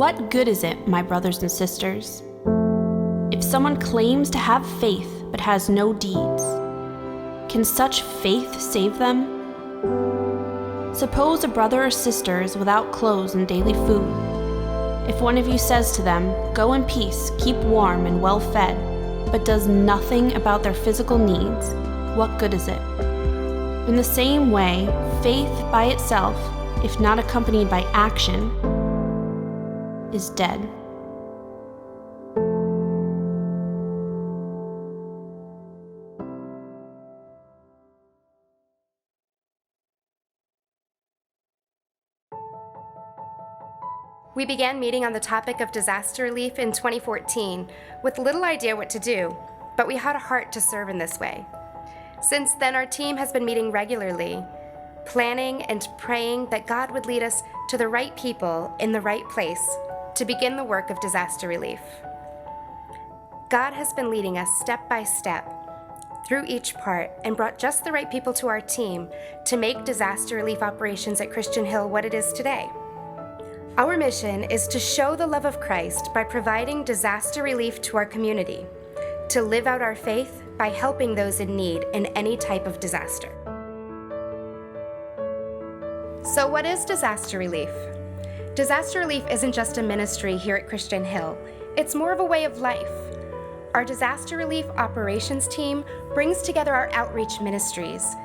What good is it, my brothers and sisters, if someone claims to have faith but has no deeds? Can such faith save them? Suppose a brother or sister is without clothes and daily food. If one of you says to them, "Go in peace, keep warm and well fed," but does nothing about their physical needs, what good is it? In the same way, faith by itself, if not accompanied by action, is dead. We began meeting on the topic of disaster relief in 2014 with little idea what to do, but we had a heart to serve in this way. Since then, our team has been meeting regularly, planning and praying that God would lead us to the right people in the right place to begin the work of disaster relief. God has been leading us step by step through each part and brought just the right people to our team to make disaster relief operations at Christian Hill what it is today. Our mission is to show the love of Christ by providing disaster relief to our community, to live out our faith by helping those in need in any type of disaster. So what is disaster relief? Disaster relief isn't just a ministry here at Christian Hill. It's more of a way of life. Our disaster relief operations team brings together our outreach ministries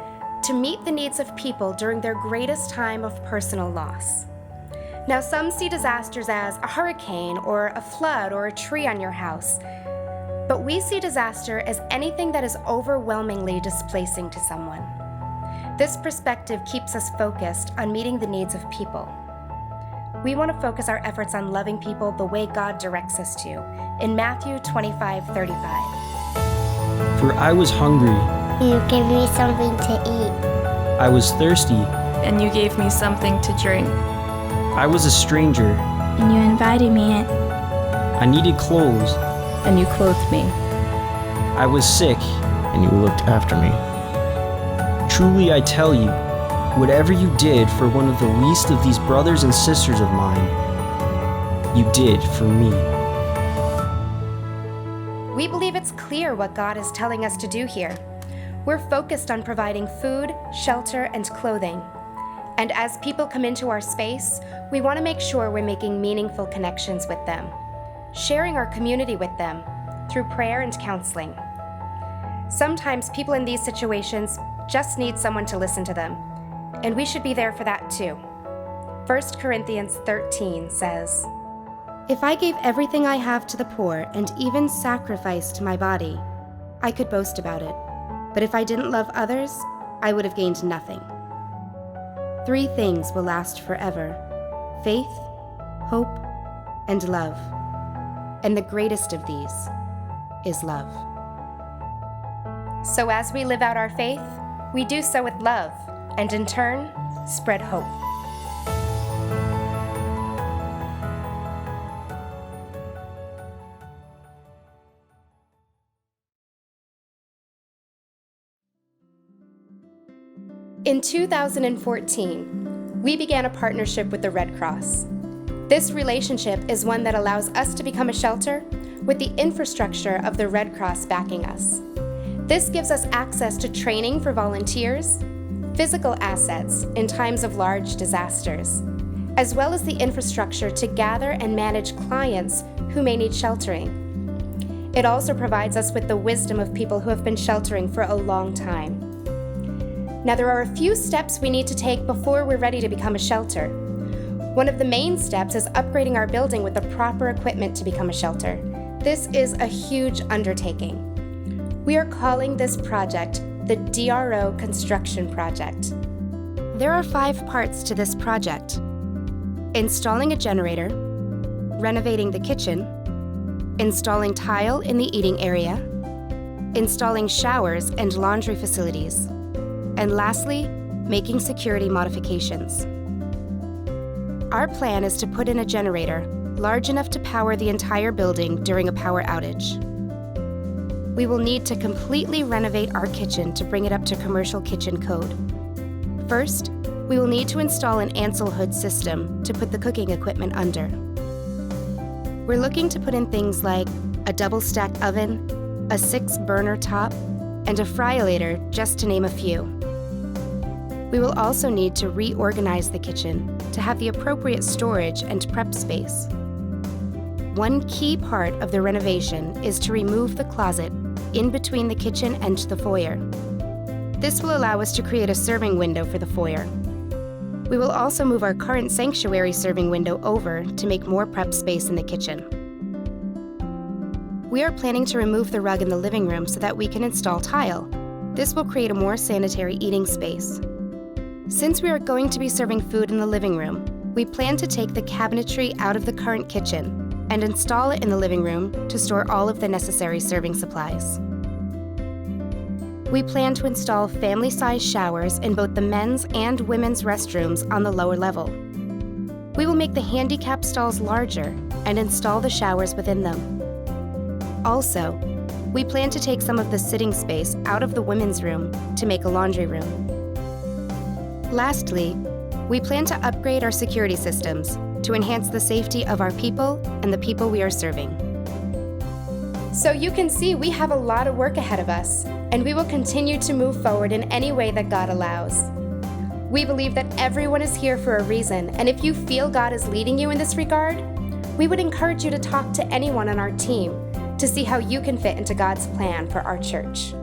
to meet the needs of people during their greatest time of personal loss. Now, some see disasters as a hurricane or a flood or a tree on your house, but we see disaster as anything that is overwhelmingly displacing to someone. This perspective keeps us focused on meeting the needs of people. We want to focus our efforts on loving people the way God directs us to, in Matthew 25:35. For I was hungry, You gave me something to eat. I was thirsty, and you gave me something to drink. I was a stranger, And you invited me in. I needed clothes, And you clothed me. I was sick, and you looked after me. Truly I tell you, whatever you did for one of the least of these brothers and sisters of mine, you did for me. We believe it's clear what God is telling us to do here. We're focused on providing food, shelter, and clothing. And as people come into our space, we want to make sure we're making meaningful connections with them, sharing our community with them through prayer and counseling. Sometimes people in these situations just need someone to listen to them, and we should be there for that too. 1 Corinthians 13 says, "If I gave everything I have to the poor and even sacrificed my body, I could boast about it. But if I didn't love others, I would have gained nothing." 3 things will last forever: faith, hope, and love. And the greatest of these is love. So as we live out our faith, we do so with love, and in turn, spread hope. In 2014, we began a partnership with the Red Cross. This relationship is one that allows us to become a shelter with the infrastructure of the Red Cross backing us. This gives us access to training for volunteers, physical assets in times of large disasters, as well as the infrastructure to gather and manage clients who may need sheltering. It also provides us with the wisdom of people who have been sheltering for a long time. Now, there are a few steps we need to take before we're ready to become a shelter. One of the main steps is upgrading our building with the proper equipment to become a shelter. This is a huge undertaking. We are calling this project the DRO Construction Project. There are 5 parts to this project: installing a generator, renovating the kitchen, installing tile in the eating area, installing showers and laundry facilities, and lastly, making security modifications. Our plan is to put in a generator large enough to power the entire building during a power outage. We will need to completely renovate our kitchen to bring it up to commercial kitchen code. First, we will need to install an Ansel hood system to put the cooking equipment under. We're looking to put in things like a double-stack oven, a 6-burner top, and a fryolator, just to name a few. We will also need to reorganize the kitchen to have the appropriate storage and prep space. One key part of the renovation is to remove the closet in between the kitchen and the foyer. This will allow us to create a serving window for the foyer. We will also move our current sanctuary serving window over to make more prep space in the kitchen. We are planning to remove the rug in the living room so that we can install tile. This will create a more sanitary eating space. Since we are going to be serving food in the living room, we plan to take the cabinetry out of the current kitchen and install it in the living room to store all of the necessary serving supplies. We plan to install family-sized showers in both the men's and women's restrooms on the lower level. We will make the handicap stalls larger and install the showers within them. Also, we plan to take some of the sitting space out of the women's room to make a laundry room. Lastly, we plan to upgrade our security systems to enhance the safety of our people and the people we are serving. So you can see we have a lot of work ahead of us, and we will continue to move forward in any way that God allows. We believe that everyone is here for a reason, and if you feel God is leading you in this regard, we would encourage you to talk to anyone on our team to see how you can fit into God's plan for our church.